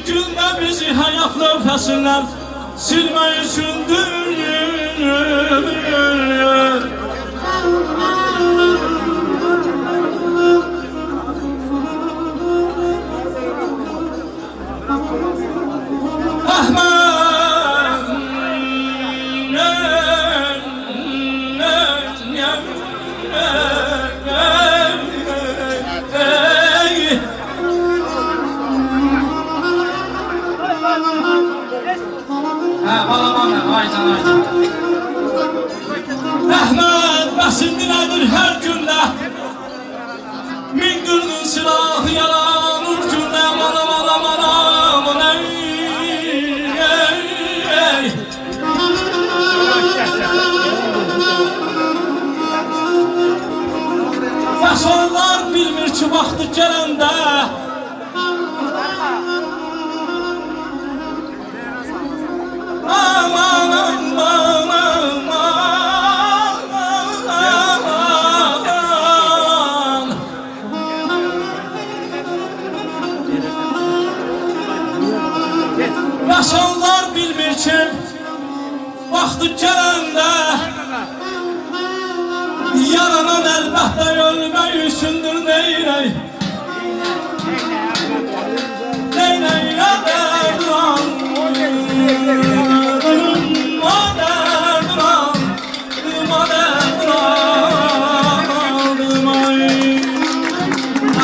günde bizi hayatlı fəsillər silmək üçündür. Əhməd bəsindilədir hər gündə, min qırğın silahı yalanır gündə. Aman aman aman aman ey. Yaşanlar bilmir ki vaxtı gələndə, aman aman aman. Yaşanlar bilmir ki vaxtı gələndə, yaranan əlbəttə ölmək üçündür. Neynək neynək yadırım,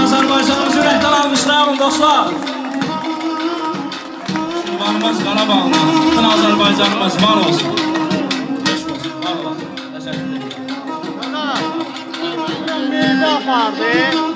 Azərbaycanımız ürəkdən almışlar dostlar. Varımız Qarabağla, bütün Azərbaycanımız var olsun. Beş olsun, var olsun. Təşəkkür ederim. Ana, vardı.